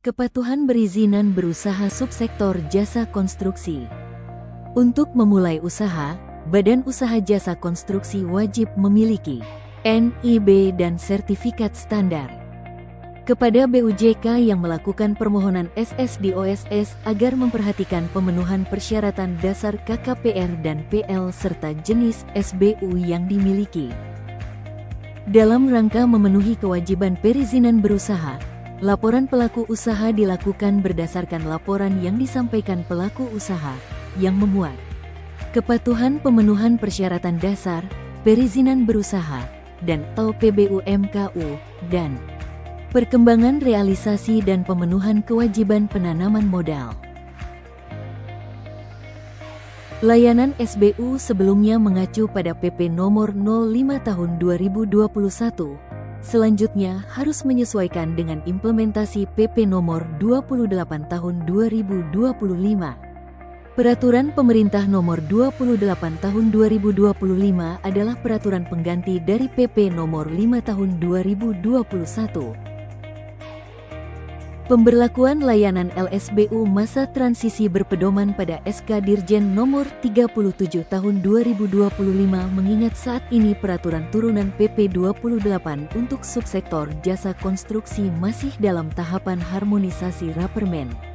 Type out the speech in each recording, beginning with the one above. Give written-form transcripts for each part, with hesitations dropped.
Kepatuhan perizinan berusaha subsektor jasa konstruksi. Untuk memulai usaha, Badan Usaha Jasa Konstruksi wajib memiliki NIB dan sertifikat standar. Kepada BUJK yang melakukan permohonan SSDOSS agar memperhatikan pemenuhan persyaratan dasar KKPR dan PL serta jenis SBU yang dimiliki. Dalam rangka memenuhi kewajiban perizinan berusaha, laporan pelaku usaha dilakukan berdasarkan laporan yang disampaikan pelaku usaha yang memuat kepatuhan pemenuhan persyaratan dasar, perizinan berusaha, dan PBUMKU, dan perkembangan realisasi dan pemenuhan kewajiban penanaman modal. Layanan SBU sebelumnya mengacu pada PP Nomor 05 Tahun 2021. Selanjutnya harus menyesuaikan dengan implementasi PP Nomor 28 Tahun 2025. Peraturan Pemerintah Nomor 28 Tahun 2025 adalah peraturan pengganti dari PP Nomor 5 Tahun 2021. Pemberlakuan layanan LSBU masa transisi berpedoman pada SK Dirjen Nomor 37 Tahun 2025 mengingat saat ini peraturan turunan PP 28 untuk subsektor jasa konstruksi masih dalam tahapan harmonisasi Rapermen.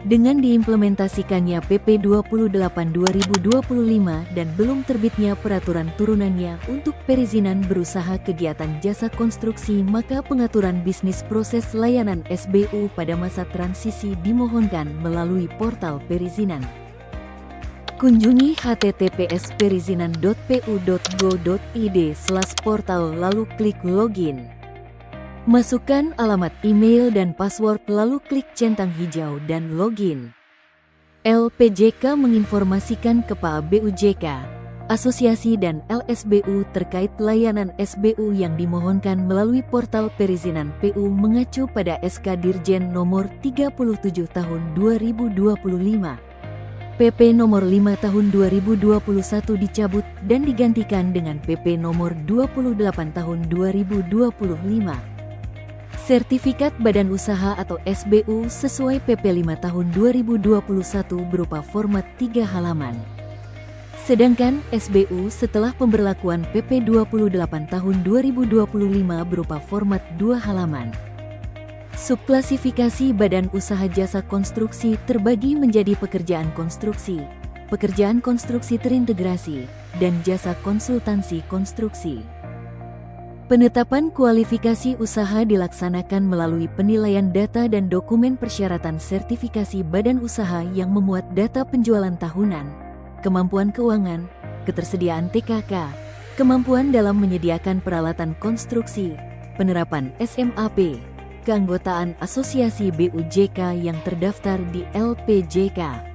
Dengan diimplementasikannya PP 28/2025 dan belum terbitnya peraturan turunannya untuk perizinan berusaha kegiatan jasa konstruksi, maka pengaturan bisnis proses layanan SBU pada masa transisi dimohonkan melalui portal perizinan. Kunjungi https://perizinan.pu.go.id/portal lalu klik login. Masukkan alamat email dan password lalu klik centang hijau dan login. LPJK menginformasikan kepada BUJK, asosiasi dan LSBU terkait layanan SBU yang dimohonkan melalui portal perizinan PU mengacu pada SK Dirjen Nomor 37 Tahun 2025. PP Nomor 5 Tahun 2021 dicabut dan digantikan dengan PP Nomor 28 Tahun 2025. Sertifikat Badan Usaha atau SBU sesuai PP 5 Tahun 2021 berupa format 3 halaman. Sedangkan SBU setelah pemberlakuan PP 28 Tahun 2025 berupa format 2 halaman. Subklasifikasi Badan Usaha Jasa Konstruksi terbagi menjadi pekerjaan konstruksi, pekerjaan konstruksi terintegrasi, dan jasa konsultansi konstruksi. Penetapan kualifikasi usaha dilaksanakan melalui penilaian data dan dokumen persyaratan sertifikasi badan usaha yang memuat data penjualan tahunan, kemampuan keuangan, ketersediaan TKK, kemampuan dalam menyediakan peralatan konstruksi, penerapan SMAP, keanggotaan asosiasi BUJK yang terdaftar di LPJK.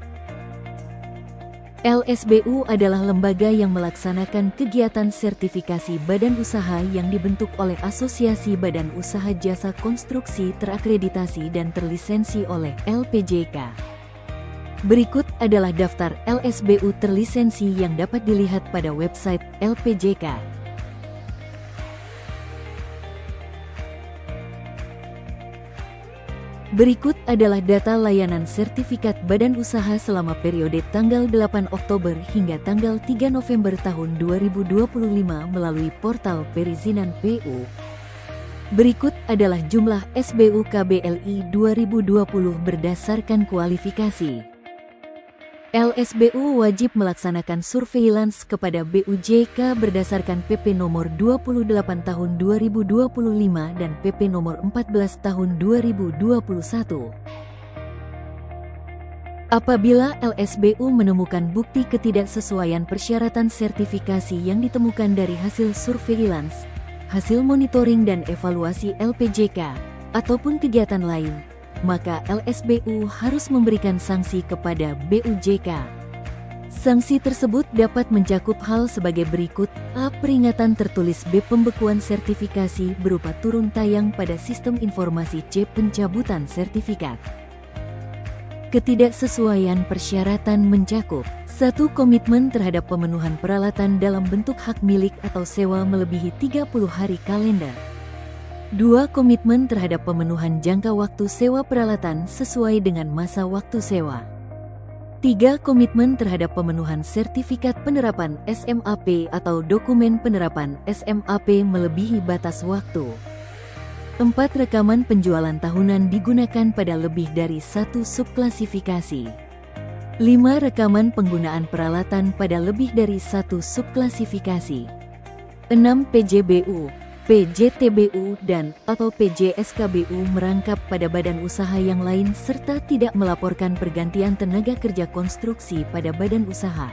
LSBU adalah lembaga yang melaksanakan kegiatan sertifikasi badan usaha yang dibentuk oleh Asosiasi Badan Usaha Jasa Konstruksi terakreditasi dan terlisensi oleh LPJK. Berikut adalah daftar LSBU terlisensi yang dapat dilihat pada website LPJK. Berikut adalah data layanan sertifikat badan usaha selama periode tanggal 8 Oktober hingga tanggal 3 November tahun 2025 melalui portal perizinan PU. Berikut adalah jumlah SBU KBLI 2020 berdasarkan kualifikasi. LSBU wajib melaksanakan surveillance kepada BUJK berdasarkan PP Nomor 28 Tahun 2025 dan PP Nomor 14 Tahun 2021. Apabila LSBU menemukan bukti ketidaksesuaian persyaratan sertifikasi yang ditemukan dari hasil surveillance, hasil monitoring dan evaluasi LPJK, ataupun kegiatan lain, maka LSBU harus memberikan sanksi kepada BUJK. Sanksi tersebut dapat mencakup hal sebagai berikut: A. Peringatan tertulis. B. Pembekuan sertifikasi berupa turun tayang pada sistem informasi. C. Pencabutan sertifikat. Ketidaksesuaian persyaratan mencakup 1. Komitmen terhadap pemenuhan peralatan dalam bentuk hak milik atau sewa melebihi 30 hari kalender. 2. Komitmen terhadap pemenuhan jangka waktu sewa peralatan sesuai dengan masa waktu sewa. 3. Komitmen terhadap pemenuhan sertifikat penerapan SMAP atau dokumen penerapan SMAP melebihi batas waktu. 4. Rekaman penjualan tahunan digunakan pada lebih dari satu subklasifikasi. 5. Rekaman penggunaan peralatan pada lebih dari satu subklasifikasi. 6. PJBU, PJTBU dan/atau PJSKBU merangkap pada badan usaha yang lain serta tidak melaporkan pergantian tenaga kerja konstruksi pada badan usaha.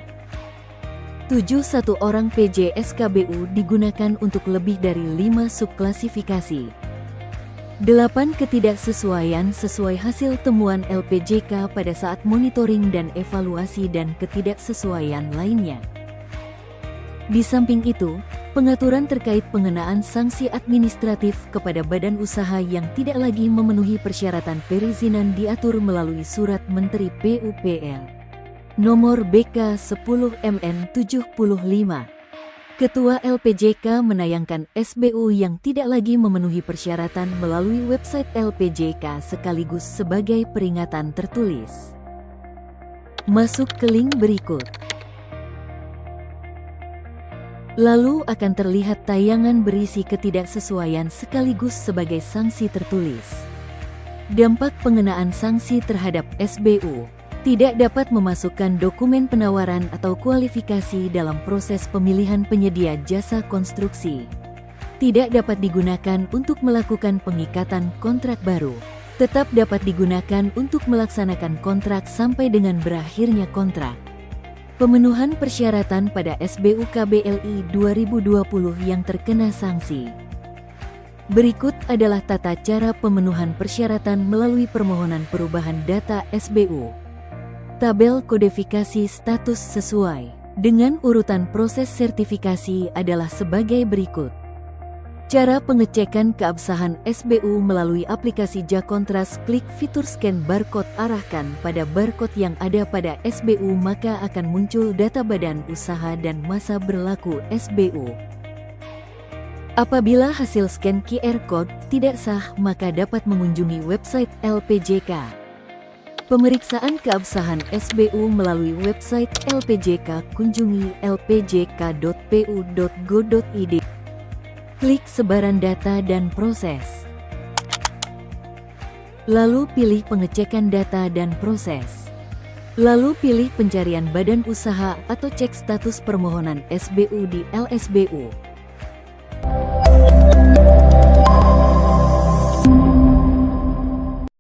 7. Satu orang PJSKBU digunakan untuk lebih dari 5 subklasifikasi. 8. Ketidaksesuaian sesuai hasil temuan LPJK pada saat monitoring dan evaluasi dan ketidaksesuaian lainnya. Di samping itu, pengaturan terkait pengenaan sanksi administratif kepada badan usaha yang tidak lagi memenuhi persyaratan perizinan diatur melalui Surat Menteri PUPR Nomor BK 10 MN 75. Ketua LPJK menayangkan SBU yang tidak lagi memenuhi persyaratan melalui website LPJK sekaligus sebagai peringatan tertulis. Masuk ke link berikut. Lalu akan terlihat tayangan berisi ketidaksesuaian sekaligus sebagai sanksi tertulis. Dampak pengenaan sanksi terhadap SBU: tidak dapat memasukkan dokumen penawaran atau kualifikasi dalam proses pemilihan penyedia jasa konstruksi. Tidak dapat digunakan untuk melakukan pengikatan kontrak baru. Tetap dapat digunakan untuk melaksanakan kontrak sampai dengan berakhirnya kontrak. Pemenuhan persyaratan pada SBU KBLI 2020 yang terkena sanksi. Berikut adalah tata cara pemenuhan persyaratan melalui permohonan perubahan data SBU. Tabel kodifikasi status sesuai dengan urutan proses sertifikasi adalah sebagai berikut. Cara pengecekan keabsahan SBU melalui aplikasi Jakontras. Klik fitur scan barcode, arahkan pada barcode yang ada pada SBU maka akan muncul data badan usaha dan masa berlaku SBU. Apabila hasil scan QR Code tidak sah maka dapat mengunjungi website LPJK. Pemeriksaan keabsahan SBU melalui website LPJK, kunjungi lpjk.pu.go.id. Klik sebaran data dan proses. Lalu pilih pengecekan data dan proses. Lalu pilih pencarian badan usaha atau cek status permohonan SBU di LSBU.